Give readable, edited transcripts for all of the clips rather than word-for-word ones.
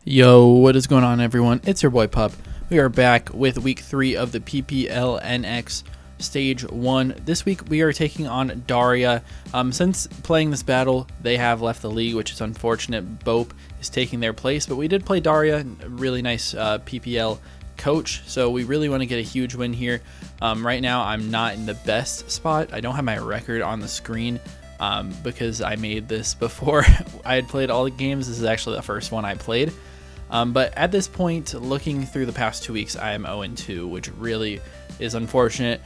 Yo, what is going on, everyone? It's your boy Pup. We are back with week 3 of the PPL NX stage 1. This week we are taking on Daria. Since playing this battle, they have left the league, which is unfortunate. Bope is taking their place, but we did play Daria, a really nice PPL coach, so we really want to get a huge win here. Right now I'm not in the best spot. I don't have my record on the screen because I made this before I had played all the games. This is actually the first one I played. But at this point, looking through the past 2 weeks, I am 0-2, which really is unfortunate.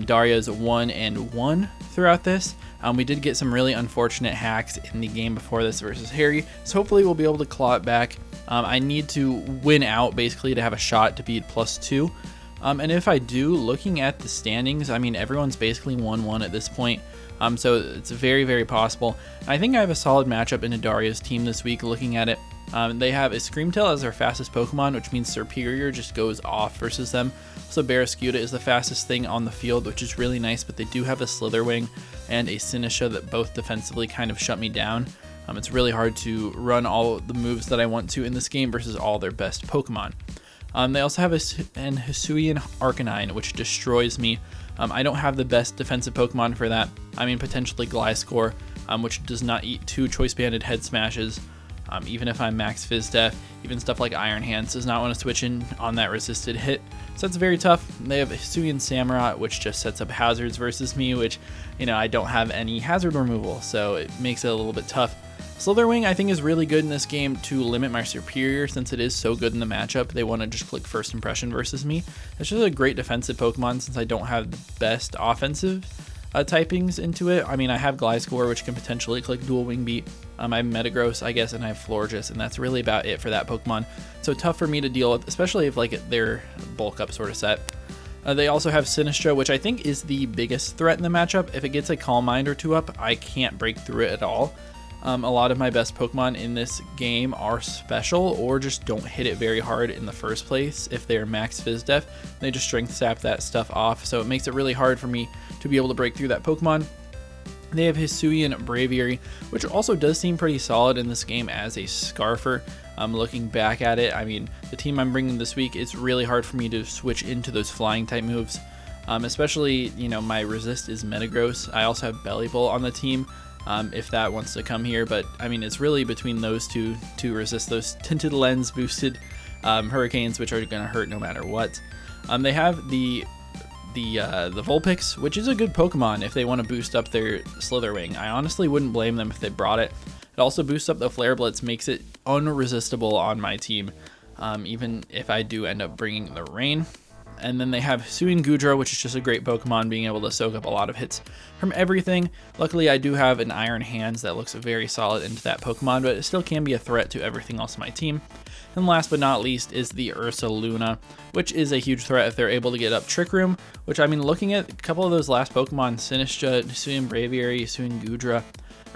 Daria's 1-1 throughout this. We did get some really unfortunate hacks in the game before this versus Harry, so hopefully we'll be able to claw it back. I need to win out basically to have a shot to beat +2. And if I do, looking at the standings, I mean, everyone's basically 1-1 at this point. So it's very, very possible. I think I have a solid matchup into Daria's team this week looking at it. They have a Screamtail as their fastest Pokemon, which means Superior just goes off versus them. So Barraskewda is the fastest thing on the field, which is really nice, but they do have a Slitherwing and a Sinistcha that both defensively kind of shut me down. It's really hard to run all the moves that I want to in this game versus all their best Pokemon. They also have an Hisuian Arcanine, which destroys me. I don't have the best defensive Pokemon for that. I mean, potentially Gliscor, which does not eat 2 Choice Banded Head Smashes. Even if I'm max Fizz Def, even stuff like Iron Hands does not want to switch in on that resisted hit. So that's very tough. They have Hisuian Samurott, which just sets up hazards versus me, which, you know, I don't have any hazard removal, so it makes it a little bit tough. Slitherwing, I think, is really good in this game to limit my Superior since it is so good in the matchup. They want to just click First Impression versus me. It's just a great defensive Pokemon since I don't have the best offensive typings into it. I mean, I have Gliscor, which can potentially click Dual Wing Beat. I have Metagross, I guess, and I have Florges, and that's really about it for that Pokemon. So tough for me to deal with, especially if like their bulk up sort of set. They also have Sinistcha, which I think is the biggest threat in the matchup. If it gets a Calm Mind or 2 up, I can't break through it at all. A lot of my best Pokemon in this game are special or just don't hit it very hard in the first place. If they're max Fizz Def, they just Strength Sap that stuff off, so it makes it really hard for me to be able to break through that Pokemon. They have Hisuian Braviary, which also does seem pretty solid in this game as a Scarfer. Looking back at it, I mean, the team I'm bringing this week, it's really hard for me to switch into those flying type moves. Especially, you know, my resist is Metagross. I also have Bellibolt on the team. If that wants to come here, but I mean, it's really between those two to resist those tinted lens boosted hurricanes, which are going to hurt no matter what. They have the Vulpix, which is a good Pokemon if they want to boost up their Slitherwing. I honestly wouldn't blame them if they brought it. It also boosts up the Flare Blitz, makes it unresistible on my team, even if I do end up bringing the Rain. And then they have Hisuian Goodra, which is just a great Pokemon, being able to soak up a lot of hits from everything. Luckily, I do have an Iron Hands that looks very solid into that Pokemon, but it still can be a threat to everything else in my team. And last but not least is the Ursaluna, which is a huge threat if they're able to get up Trick Room, which, I mean, looking at a couple of those last Pokemon, Sinistcha, Hisuian Braviary, Hisuian Goodra,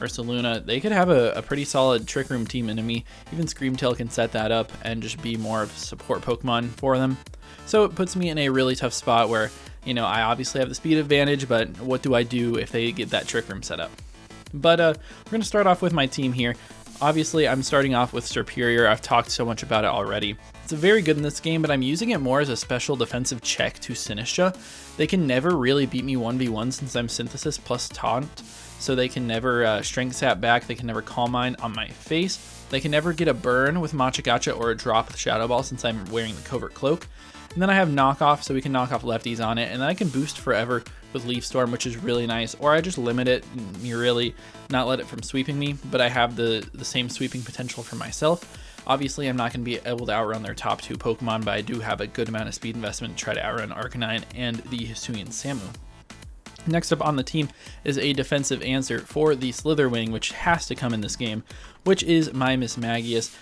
Ursaluna, they could have a pretty solid Trick Room team into me. Even Screamtail can set that up and just be more of a support Pokemon for them. So it puts me in a really tough spot where, you know, I obviously have the speed advantage, but what do I do if they get that Trick Room set up? But we're going to start off with my team here. Obviously, I'm starting off with Superior. I've talked so much about it already. It's very good in this game, but I'm using it more as a special defensive check to Sinistcha. They can never really beat me 1v1 since I'm Synthesis plus Taunt, so they can never Strength Sap back. They can never Calm Mind on my face. They can never get a burn with Machagacha or a drop with Shadow Ball since I'm wearing the Covert Cloak. And then I have Knock Off, so we can knock off lefties on it, and then I can boost forever with Leaf Storm, which is really nice, or I just limit it and really not let it from sweeping me, but I have the same sweeping potential for myself. Obviously, I'm not going to be able to outrun their top 2 Pokemon, but I do have a good amount of speed investment to try to outrun Arcanine and the Hisuian Samu. Next up on the team is a defensive answer for the Slitherwing, which has to come in this game, which is my Mismagius.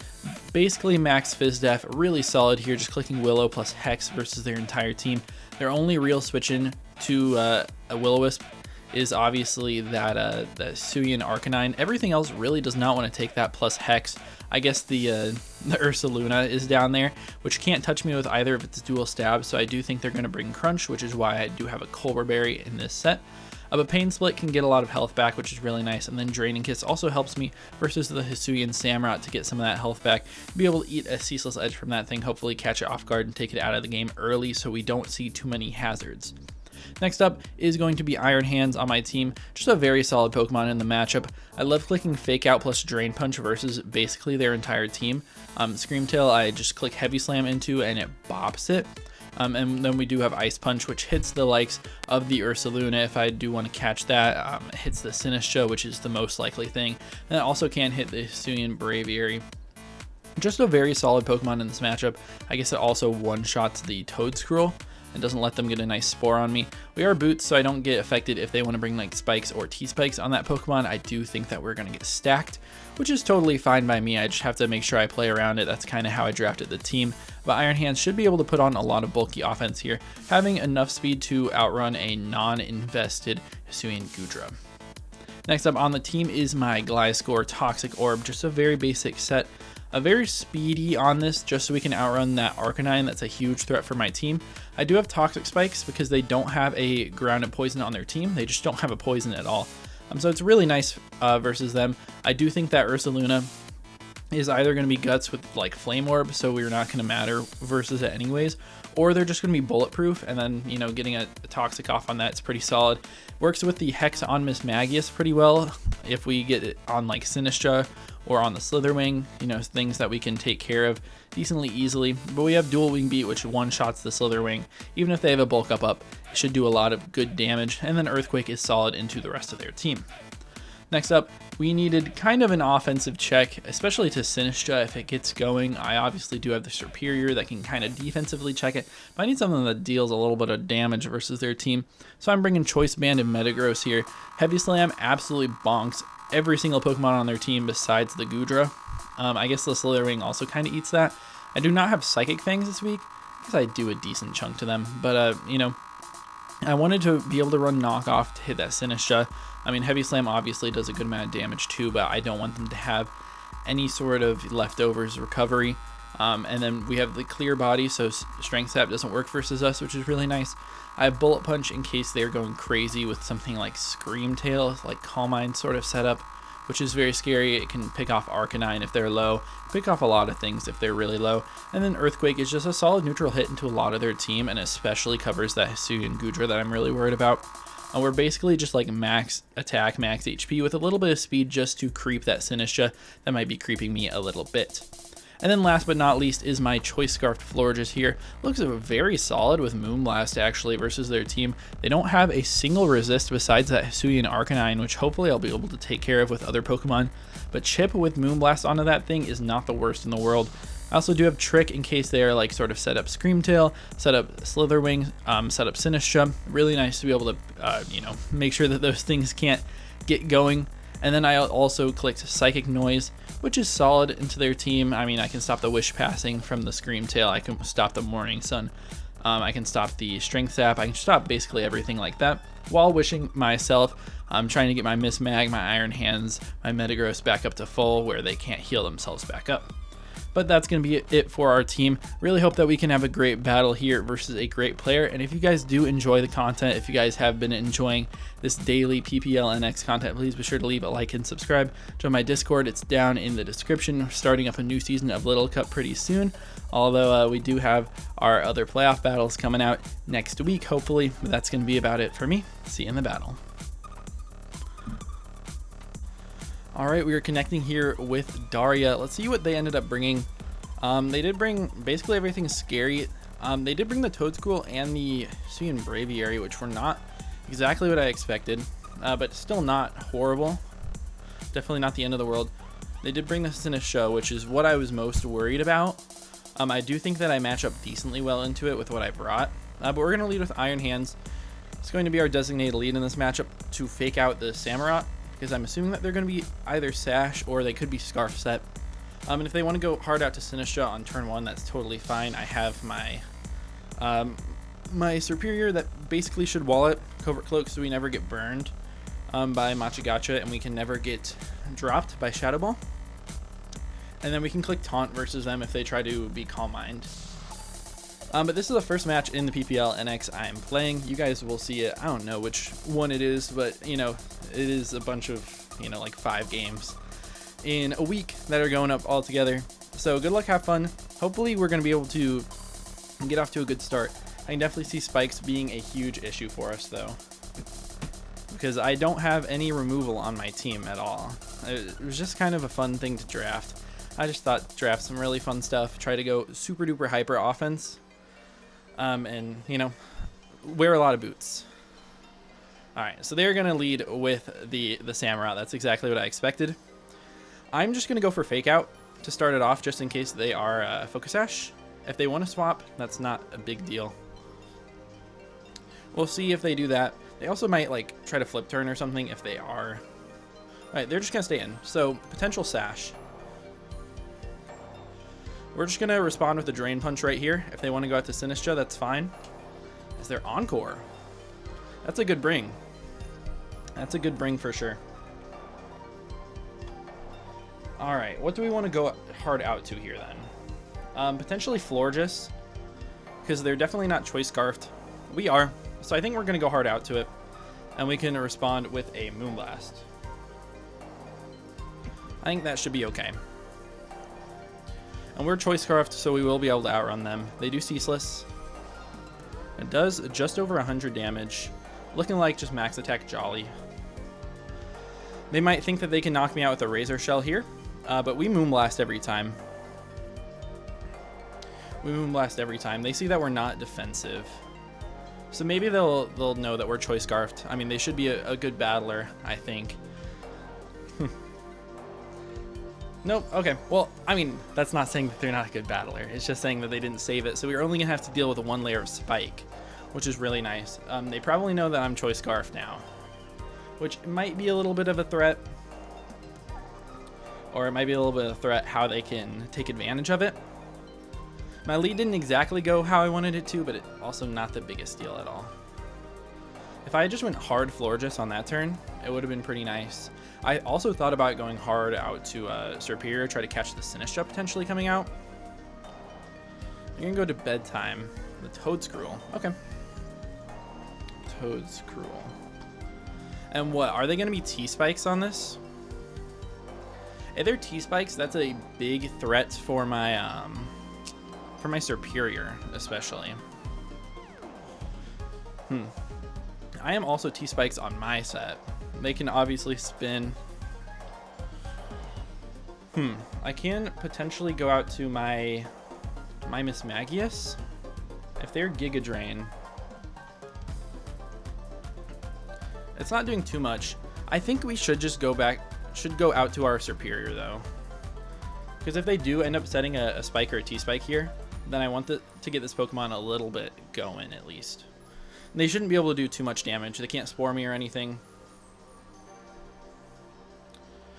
Basically max Fizz Def, really solid here, just clicking Willow plus Hex versus their entire team. Their only real switch in to a Will-O-Wisp is obviously that the Hisuian Arcanine. Everything else really does not want to take that, plus Hex. I guess the Ursaluna is down there, which can't touch me with either of its dual stabs, so I do think they're going to bring Crunch, which is why I do have a Colbur Berry in this set. But Pain Split can get a lot of health back, which is really nice, and then Draining Kiss also helps me versus the Hisuian Samurott to get some of that health back. Be able to eat a Ceaseless Edge from that thing, hopefully catch it off guard and take it out of the game early so we don't see too many hazards. Next up is going to be Iron Hands on my team, just a very solid Pokemon in the matchup. I love clicking Fake Out plus Drain Punch versus basically their entire team. Screamtail I just click Heavy Slam into and it bops it. And then we do have Ice Punch, which hits the likes of the Ursaluna if I do want to catch that. It hits the Sinistcha, which is the most likely thing. And it also can hit the Hisuian Braviary. Just a very solid Pokemon in this matchup. I guess it also one-shots the Toedscruel and doesn't let them get a nice Spore on me. We are Boots, so I don't get affected if they want to bring like Spikes or T-Spikes on that Pokemon. I do think that we're going to get stacked, which is totally fine by me. I just have to make sure I play around it. That's kind of how I drafted the team. But Iron Hands should be able to put on a lot of bulky offense here, having enough speed to outrun a non-invested Hisuian Goodra. Next up on the team is my Gliscor Toxic Orb, just a very basic set. A very speedy on this, just so we can outrun that Arcanine. That's a huge threat for my team. I do have Toxic Spikes because they don't have a grounded poison on their team. They just don't have a poison at all. So it's really nice versus them. I do think that Ursaluna is either going to be Guts with like Flame Orb, so we're not going to matter versus it anyways, or they're just going to be bulletproof, and then, you know, getting a Toxic off on that's pretty solid. Works with the Hex on Mismagius pretty well if we get it on like Sinistcha or on the Slitherwing, you know, things that we can take care of decently easily. But we have Dual Wing Beat, which one-shots the Slitherwing. Even if they have a bulk up, it should do a lot of good damage, and then Earthquake is solid into the rest of their team. Next up, we needed kind of an offensive check, especially to Sinistcha if it gets going. I obviously do have the Superior that can kind of defensively check it, but I need something that deals a little bit of damage versus their team. So I'm bringing Choice Band and Metagross here. Heavy Slam absolutely bonks every single Pokemon on their team besides the Goodra. I guess the Slitherwing also kind of eats that. I do not have Psychic Fangs this week, because I do a decent chunk to them, but you know, I wanted to be able to run Knockoff to hit that Sinistcha. I mean, Heavy Slam obviously does a good amount of damage too, but I don't want them to have any sort of leftovers recovery. And then we have the Clear Body, so Strength Sap doesn't work versus us, which is really nice. I have Bullet Punch in case they're going crazy with something like Screamtail, like Calm Mind sort of setup, which is very scary. It can pick off Arcanine if they're low, pick off a lot of things if they're really low. And then Earthquake is just a solid neutral hit into a lot of their team, and especially covers that Hisuian Goodra that I'm really worried about. We're basically just like max attack, max HP with a little bit of speed just to creep that Sinistcha that might be creeping me a little bit. And then last but not least is my Choice Scarfed Florges here. Looks very solid with Moonblast actually versus their team. They don't have a single resist besides that Hisuian Arcanine, which hopefully I'll be able to take care of with other Pokemon. But Chip with Moonblast onto that thing is not the worst in the world. I also do have Trick in case they are like sort of set up Screamtail, set up Slitherwing, set up Sinistcha. Really nice to be able to, you know, make sure that those things can't get going. And then I also clicked Psychic Noise, which is solid into their team. I mean, I can stop the Wish Passing from the Screamtail. I can stop the Morning Sun. I can stop the Strength Sap. I can stop basically everything like that while wishing myself. I'm trying to get my Mismag, my Iron Hands, my Metagross back up to full where they can't heal themselves back up. But that's going to be it for our team. Really hope that we can have a great battle here versus a great player. And if you guys do enjoy the content, if you guys have been enjoying this daily PPL NX content, please be sure to leave a like and subscribe. Join my Discord. It's down in the description. We're starting up a new season of Little Cup pretty soon. Although we do have our other playoff battles coming out next week, hopefully. But that's going to be about it for me. See you in the battle. All right, we are connecting here with Daria. Let's see what they ended up bringing. They did bring basically everything scary. They did bring the Toedscruel and the Hisuian Braviary, which were not exactly what I expected, but still not horrible. Definitely not the end of the world. They did bring the Sinistcha, which is what I was most worried about. I do think that I match up decently well into it with what I brought, but we're going to lead with Iron Hands. It's going to be our designated lead in this matchup to fake out the Samurott, because I'm assuming that they're going to be either Sash or they could be Scarf set. And if they want to go hard out to Sinistcha on turn 1, that's totally fine. I have my my Superior that basically should wall it, Covert Cloak, so we never get burned. by Machagacha, and we can never get dropped by Shadow Ball. And then we can click Taunt versus them if they try to be Calm Mind. But this is the first match in the PPL NX I am playing. You guys will see it. I don't know which one it is, but, you know, it is a bunch of, you know, like 5 games in a week that are going up all together. So good luck, have fun. Hopefully we're going to be able to get off to a good start. I can definitely see spikes being a huge issue for us, though, because I don't have any removal on my team at all. It was just kind of a fun thing to draft. I just thought draft some really fun stuff, try to go super duper hyper offense, and, you know, wear a lot of boots. All right, so they're gonna lead with the Samurai. That's exactly what I expected. I'm just gonna go for Fake Out to start it off, just in case they are Focus Sash. If they want to swap, that's not a big deal. We'll see if they do that. They also might like try to flip turn or something if they are. All right, they're just gonna stay in. So potential Sash. We're just gonna respond with a Drain Punch right here. If they want to go out to Sinistra, that's fine. Is their Encore? That's a good bring. That's a good bring for sure. All right, what do we want to go hard out to here then? Potentially Florges, because they're definitely not Choice Scarfed. We are, so I think we're gonna go hard out to it, and we can respond with a Moonblast. I think that should be okay. And we're Choice Scarfed, so we will be able to outrun them. They do Ceaseless. It does just over 100 damage. Looking like just max attack Jolly. They might think that they can knock me out with a Razor Shell here, but we Moonblast every time. We Moonblast every time. They see that we're not defensive. So maybe they'll know that we're Choice Scarfed. I mean, they should be a good battler, I think. Nope, okay. Well, I mean, that's not saying that they're not a good battler. It's just saying that they didn't save it. So we're only going to have to deal with 1 layer of Spike, which is really nice. They probably know that I'm Choice Scarf now, which might be a little bit of a threat. Or it might be a little bit of a threat how they can take advantage of it. My lead didn't exactly go how I wanted it to, but it also not the biggest deal at all. If I just went hard Florges on that turn, it would have been pretty nice. I also thought about going hard out to Serperior, try to catch the Sinistra potentially coming out. You're gonna go to Bedtime. The Toadscruel. Okay. Toadscruel. And what, are they gonna be T-Spikes on this? If they're T-Spikes, that's a big threat for my Serperior, especially. I am also T-Spikes on my set. They can obviously spin. I can potentially go out to my Miss Magius. If they're Giga Drain, it's not doing too much. I think we should just go out to our Serperior though. Because if they do end up setting a Spike or a T-Spike here, then I want to get this Pokemon a little bit going at least. And they shouldn't be able to do too much damage. They can't Spore me or anything.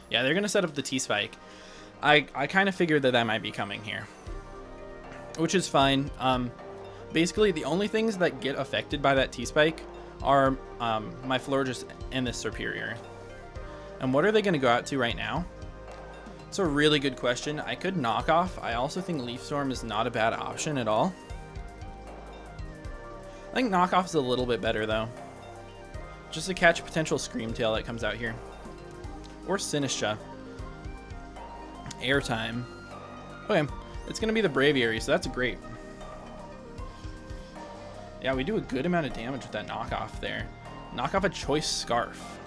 Yeah, they're going to set up the T-Spike. I kind of figured that might be coming here, which is fine. Basically, the only things that get affected by that T-Spike are my Florges and this Serperior. And what are they going to go out to right now? It's a really good question. I could Knock Off. I also think Leaf Storm is not a bad option at all. I think Knock Off is a little bit better, though. Just to catch a potential Scream Tail that comes out here. Or Sinistra. Airtime. Okay, it's going to be the Braviary, so that's great. Yeah, we do a good amount of damage with that knockoff there. Knock off a Choice Scarf.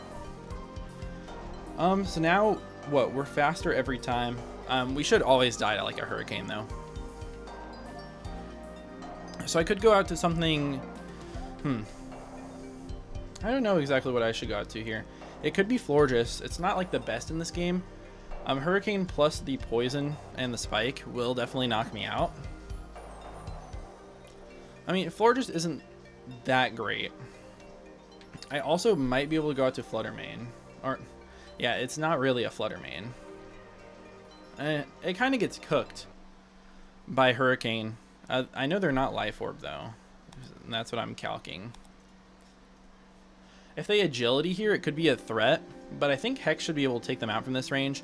So now, what? We're faster every time. We should always die to like a Hurricane, though. So I could go out to something... I don't know exactly what I should go out to here. It could be Florges. It's not like the best in this game. Hurricane plus the Poison and the Spike will definitely knock me out. I mean, Florges isn't that great. I also might be able to go out to Flutter Mane. Or, yeah, it's not really a Flutter Mane. It kind of gets cooked by Hurricane. I know they're not Life Orb, though. And that's what I'm calcing. If they agility here, it could be a threat, but I think Hex should be able to take them out from this range.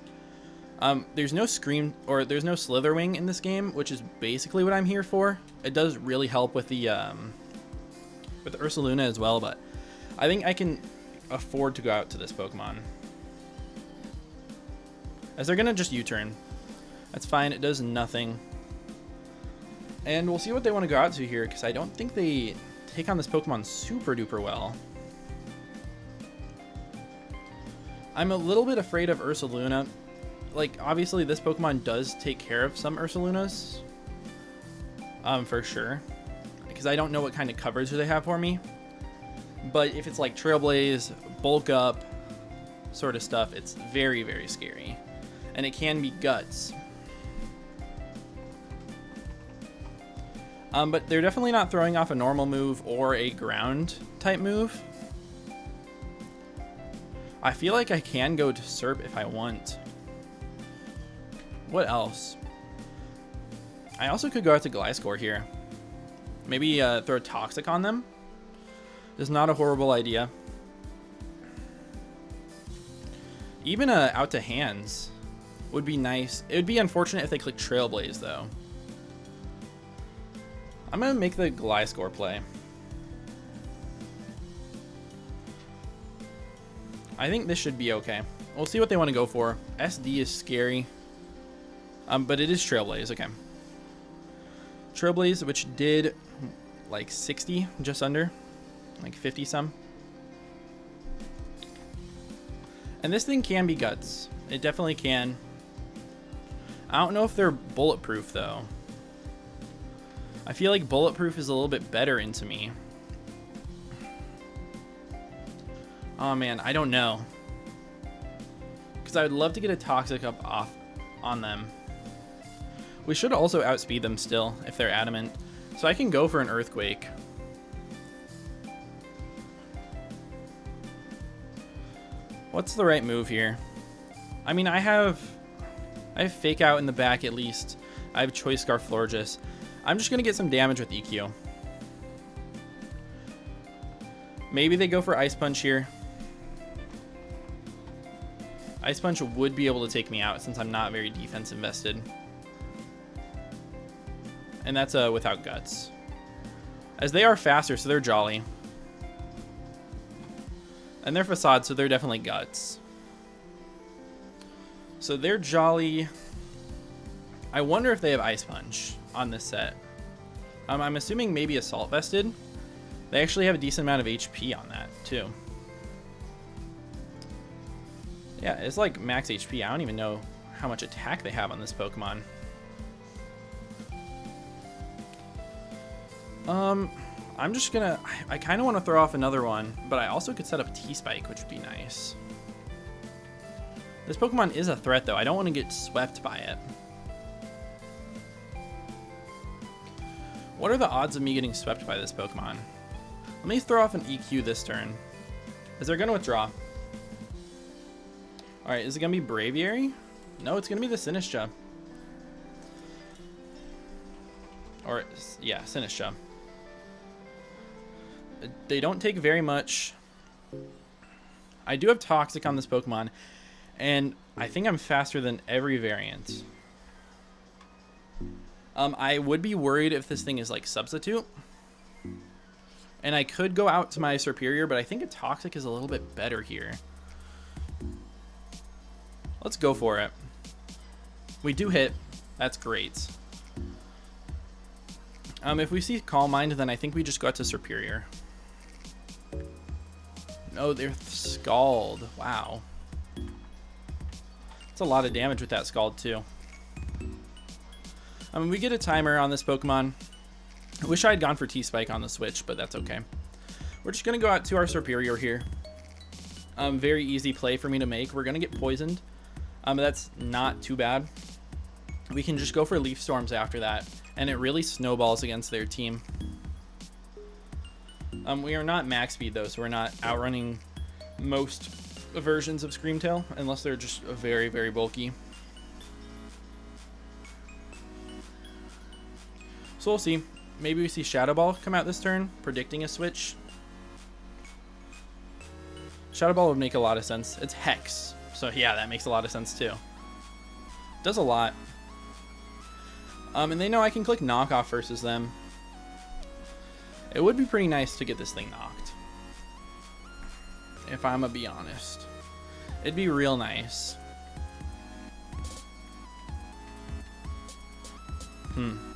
There's no Scream, or there's no Slitherwing in this game, which is basically what I'm here for. It does really help with the Ursaluna as well, but I think I can afford to go out to this Pokemon. As they're gonna just U-turn. That's fine, it does nothing. And we'll see what they want to go out to here, because I don't think they take on this Pokemon super duper well. I'm a little bit afraid of Ursaluna. Like, obviously this Pokemon does take care of some Ursalunas. For sure. Because I don't know what kind of coverage they have for me. But if it's like Trailblaze, Bulk Up sort of stuff, it's very, very scary. And it can be Guts. But they're definitely not throwing off a normal move or a ground type move. I feel like I can go to Serp if I want. What else? I also could go out to Gliscor here. Maybe throw Toxic on them. It's not a horrible idea. Even out to Hands would be nice. It would be unfortunate if they click Trailblaze though. I'm going to make the Gliscor play. I think this should be okay. We'll see what they want to go for. SD is scary. But it is Trailblaze, okay. Trailblaze, which did like 60, just under. Like 50 some. And this thing can be Guts. It definitely can. I don't know if they're bulletproof though. I feel like bulletproof is a little bit better into me. Oh man, I don't know. Because I would love to get a Toxic up off on them. We should also outspeed them still if they're adamant. So I can go for an Earthquake. What's the right move here? I mean, I have Fake Out in the back at least. I have Choice Scarf Florges. I'm just going to get some damage with EQ. Maybe they go for Ice Punch here. Ice Punch would be able to take me out since I'm not very defense invested. And that's without Guts. As they are faster, so they're Jolly. And they're Facade, so they're definitely Guts. So they're Jolly. I wonder if they have Ice Punch on this set. I'm assuming maybe Assault Vested. They actually have a decent amount of HP on that, too. Yeah, it's like max HP. I don't even know how much attack they have on this Pokemon. I'm just gonna... I kind of want to throw off another one, but I also could set up T-Spike, which would be nice. This Pokemon is a threat, though. I don't want to get swept by it. What are the odds of me getting swept by this Pokemon? Let me throw off an EQ this turn. Is they're going to withdraw. Alright, is it going to be Braviary? No, it's going to be the Sinistcha. Or, yeah, Sinistcha. They don't take very much. I do have Toxic on this Pokemon, and I think I'm faster than every variant. I would be worried if this thing is like Substitute. And I could go out to my Superior, but I think a Toxic is a little bit better here. Let's go for it. We do hit. That's great. If we see Calm Mind, then I think we just go out to Superior. No, they're Scald. Wow. That's a lot of damage with that Scald, too. We get a timer on this Pokemon. I wish I had gone for T-Spike on the Switch, but that's okay. We're just going to go out to our Superior here. Very easy play for me to make. We're going to get poisoned. That's not too bad. We can just go for Leaf Storms after that, and it really snowballs against their team. We are not max speed, though, so we're not outrunning most versions of Screamtail, unless they're just very, very bulky. So we'll see. Maybe we see Shadow Ball come out this turn, predicting a switch. Shadow Ball would make a lot of sense. It's Hex. So yeah, that makes a lot of sense too. Does a lot. And they know I can click knockoff versus them. It would be pretty nice to get this thing knocked, if I'm gonna be honest. It'd be real nice.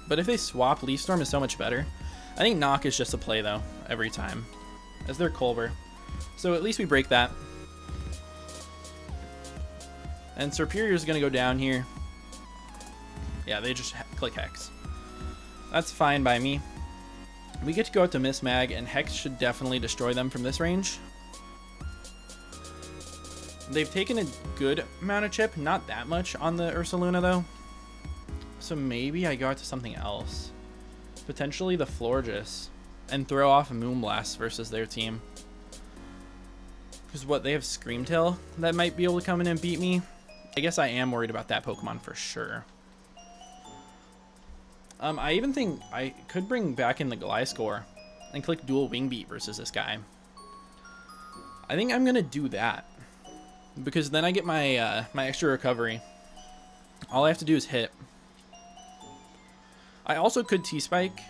But if they swap, Leaf Storm is so much better. I think knock is just a play though, every time, as their Culver. So at least we break that. And Serperior is gonna go down here. Yeah, they just click Hex. That's fine by me. We get to go out to Miss Mag, and Hex should definitely destroy them from this range. They've taken a good amount of chip, not that much on the Ursaluna though. So maybe I go out to something else. Potentially the Florges, and throw off a Moonblast versus their team. Because what, they have Screamtail that might be able to come in and beat me? I guess I am worried about that Pokemon for sure. I even think I could bring back in the Gliscor and click dual Wing Beat versus this guy. I think I'm gonna do that because then I get my my extra recovery. All I have to do is hit. I also could T-Spike,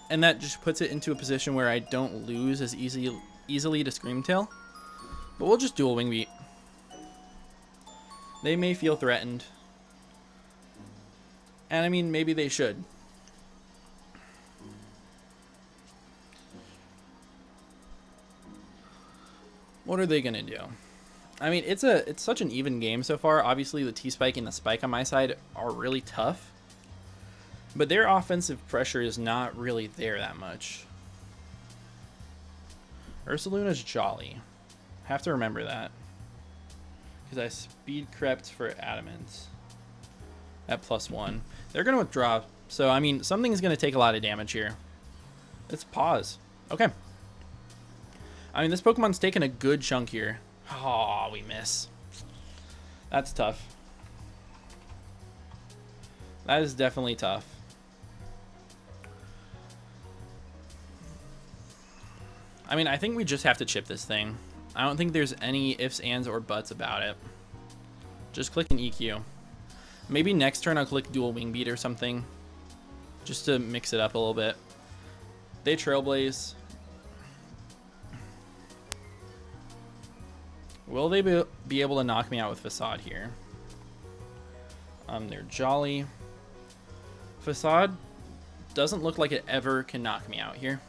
and that just puts it into a position where I don't lose as easily to Screamtail. But we'll just dual Wing Beat. They may feel threatened. And I mean, maybe they should. What are they gonna do? I mean, it's such an even game so far. Obviously, the T-Spike and the Spike on my side are really tough. But their offensive pressure is not really there that much. Ursaluna's Jolly. Have to remember that. Because I speed crept for Adamant at +1. They're going to withdraw. So, I mean, something's going to take a lot of damage here. It's pause. Okay. I mean, this Pokemon's taking a good chunk here. Oh, we miss. That's tough. That is definitely tough. I mean, I think we just have to chip this thing. I don't think there's any ifs, ands, or buts about it. Just click an EQ. Maybe next turn I'll click dual Wing Beat or something, just to mix it up a little bit. They Trailblaze. Will they be able to knock me out with Facade here? They're Jolly. Facade doesn't look like it ever can knock me out here.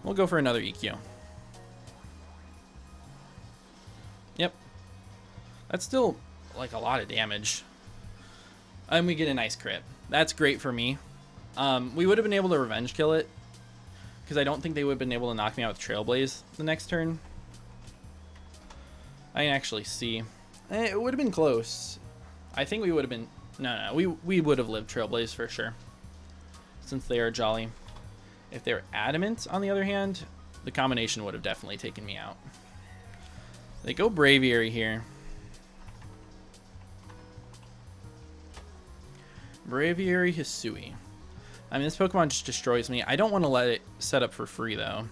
We'll go for another EQ. Yep. That's still like a lot of damage. And we get a nice crit. That's great for me. We would have been able to revenge kill it, because I don't think they would have been able to knock me out with Trailblaze the next turn. I can actually see. It would have been close. I think we would have been... No, we would have lived Trailblaze for sure, since they are Jolly. If they're Adamant, on the other hand, the combination would have definitely taken me out. They go Braviary here. Braviary Hisui. I mean, this Pokemon just destroys me. I don't want to let it set up for free, though.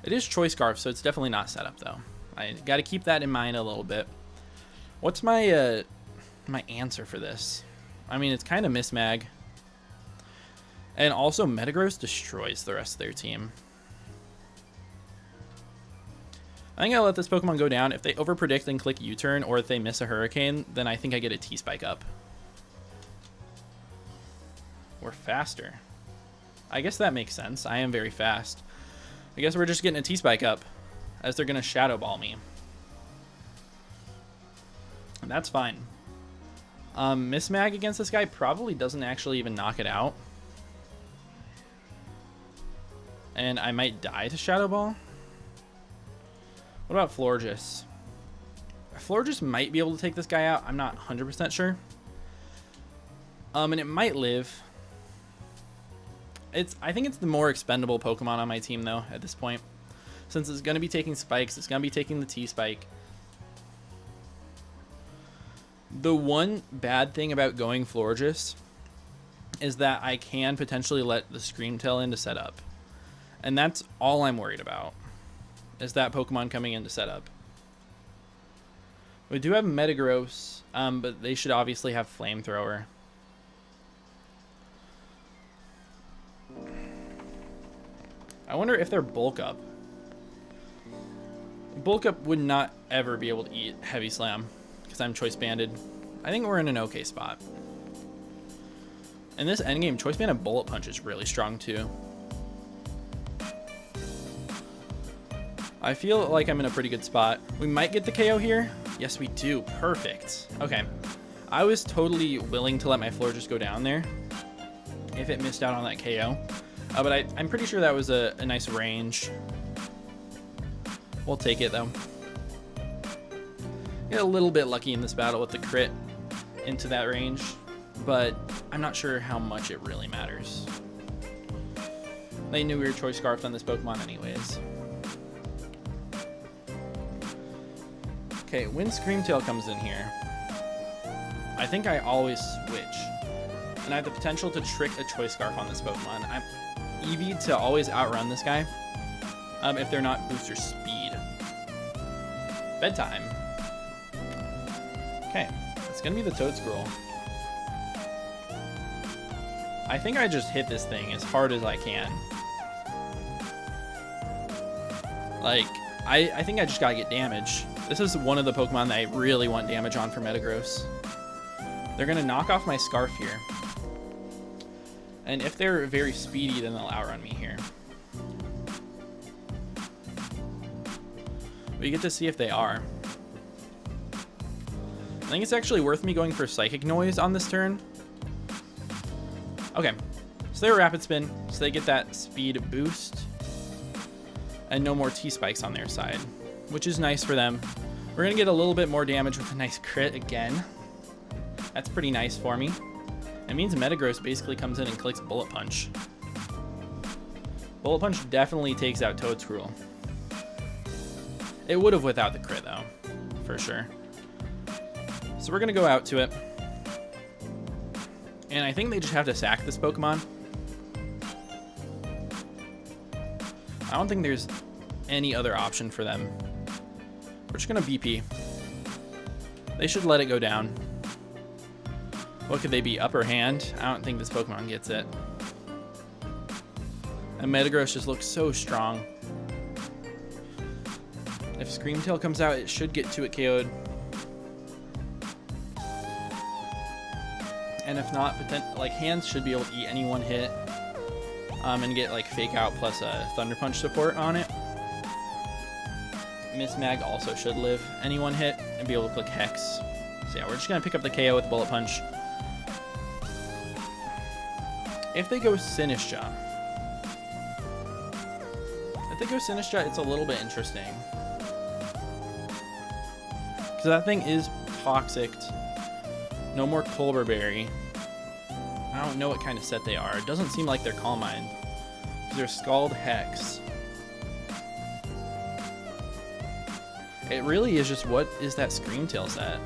It is Choice Scarf, so it's definitely not set up, though. I got to keep that in mind a little bit. What's my my answer for this? I mean, it's kind of Miss Mag. And also, Metagross destroys the rest of their team. I think I'll let this Pokemon go down. If they overpredict and click U-turn, or if they miss a Hurricane, then I think I get a T-Spike up. We're faster. I guess that makes sense. I am very fast. I guess we're just getting a T-Spike up, as they're going to Shadow Ball me. And that's fine. Miss Mag against this guy probably doesn't actually even knock it out. And I might die to Shadow Ball. What about Florges? Florges might be able to take this guy out. I'm not 100% sure. And it might live. I think it's the more expendable Pokemon on my team, though, at this point. Since it's going to be taking spikes, it's going to be taking the T-Spike. The one bad thing about going Florges is that I can potentially let the Screamtail in to set up. And that's all I'm worried about. as that Pokemon coming in to set up. We do have Metagross, but they should obviously have Flamethrower. I wonder if they're Bulk Up. Bulk Up would not ever be able to eat Heavy Slam because I'm Choice Banded. I think we're in an okay spot. In this endgame, Choice Banded Bullet Punch is really strong too. I feel like I'm in a pretty good spot. We might get the KO here. Yes, we do. Perfect. Okay. I was totally willing to let my Florges go down there if it missed out on that KO. But I'm pretty sure that was a nice range. We'll take it, though. Get a little bit lucky in this battle with the crit into that range, but I'm not sure how much it really matters. They knew we were Choice Scarfed on this Pokemon anyways. Okay, when Screamtail comes in here, I think I always switch. And I have the potential to trick a Choice Scarf on this Pokemon. I'm Eevee to always outrun this guy if they're not booster speed. Bedtime. Okay, it's gonna be the Toedscruel. I think I just hit this thing as hard as I can. Like, I think I just gotta get damage. This is one of the Pokemon that I really want damage on for Metagross. They're gonna knock off my Scarf here. And if they're very speedy, then they'll outrun me here. We get to see if they are. I think it's actually worth me going for Psychic Noise on this turn. Okay, so they're Rapid Spin, so they get that speed boost. And no more T-Spikes on their side, which is nice for them. We're gonna get a little bit more damage with a nice crit again. That's pretty nice for me. It means Metagross basically comes in and clicks Bullet Punch. Bullet Punch definitely takes out Toedscruel. It would have without the crit though, for sure. So we're gonna go out to it. And I think they just have to sack this Pokemon. I don't think there's any other option for them. We're just gonna BP. They should let it go down. What could they be? Upper Hand? I don't think this Pokemon gets it. And Metagross just looks so strong. If Screamtail comes out, it should get to it KO'd. And if not, like Hands should be able to eat any one hit and get like Fake Out plus a Thunder Punch support on it. Miss Mag also should live any one hit and be able to click Hex. So yeah, we're just gonna pick up the KO with Bullet Punch. If they go Sinistcha, it's a little bit interesting. Because that thing is toxic. No more Colbur Berry. I don't know what kind of set they are. It doesn't seem like they're Calm Mind. Because they're Scald Hex. It really is just what is that Screamtail set.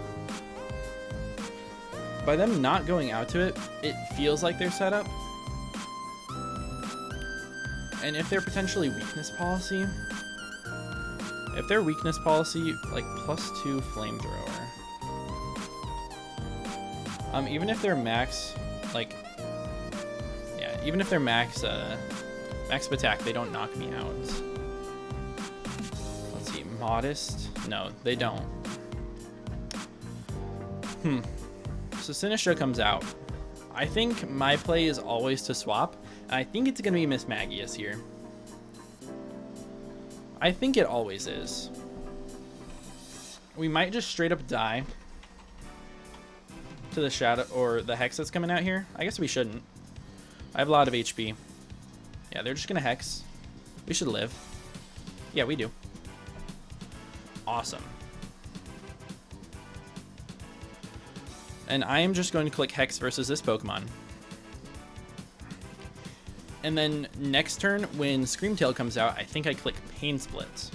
By them not going out to it, it feels like they're set up. And if they're potentially Weakness Policy, if they're Weakness Policy, like +2 Flamethrower. Even if they're max, like, yeah, even if they're max attack, they don't knock me out. Let's see, Modest? No, they don't. So Sinistcha comes out. I think my play is always to swap. And I think it's going to be Miss Magius here. I think it always is. We might just straight up die to the Shadow or the Hex that's coming out here. I guess we shouldn't. I have a lot of HP. Yeah, they're just going to Hex. We should live. Yeah, we do. Awesome. And I am just going to click Hex versus this Pokemon. And then next turn, when Screamtail comes out, I think I click Pain Split.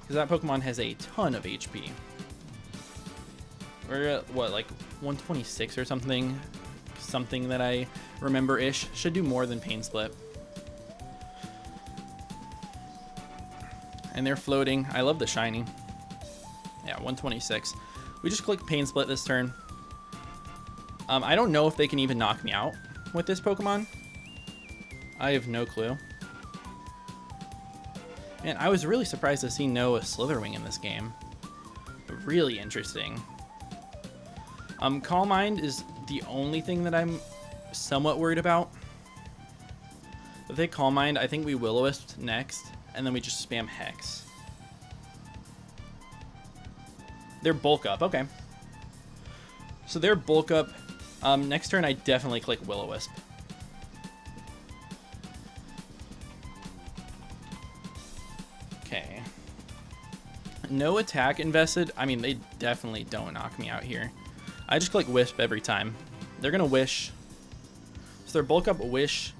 Because that Pokemon has a ton of HP. We're at, what, like 126 or something? Something that I remember-ish. Should do more than Pain Split. And they're floating. I love the shiny. Yeah, 126. We just click Pain Split this turn. I don't know if they can even knock me out with this Pokemon. I have no clue. And I was really surprised to see no Slitherwing in this game. Really interesting. Calm Mind is the only thing that I'm somewhat worried about. If they Calm Mind, I think we Will-O-Wisp next, and then we just spam Hex. They're Bulk Up, okay. So they're Bulk Up. Next turn, I definitely click Will-O-Wisp. Okay. No attack invested. I mean, they definitely don't knock me out here. I just click Wisp every time. They're going to Wish. So their Bulk Up, Wish,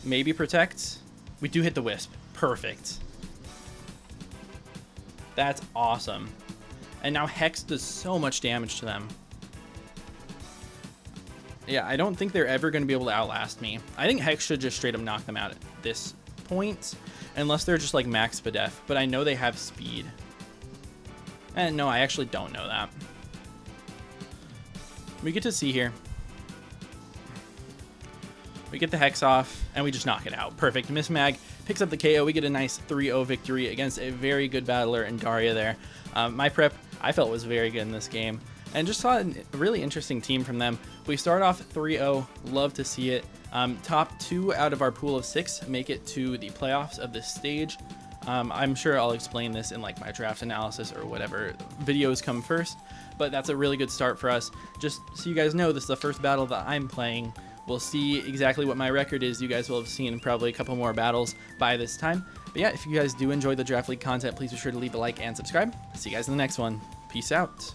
maybe Protect. We do hit the Wisp. Perfect. That's awesome. And now Hex does so much damage to them. Yeah, I don't think they're ever going to be able to outlast me. I think Hex should just straight up knock them out at this point. Unless they're just like max Spadef. But I know they have speed. And no, I actually don't know that. We get to see here. We get the Hex off, and we just knock it out. Perfect. Miss Mag picks up the KO. We get a nice 3-0 victory against a very good battler in Daria there. My prep, I felt, was very good in this game. And just saw a really interesting team from them. We start off 3-0. Love to see it. Top 2 out of our pool of 6 make it to the playoffs of this stage. I'm sure I'll explain this in like my draft analysis or whatever videos come first, but that's a really good start for us. Just so you guys know, this is the first battle that I'm playing. We'll see exactly what my record is. You guys will have seen probably a couple more battles by this time. But yeah, if you guys do enjoy the Draft League content, please be sure to leave a like and subscribe. See you guys in the next one. Peace out.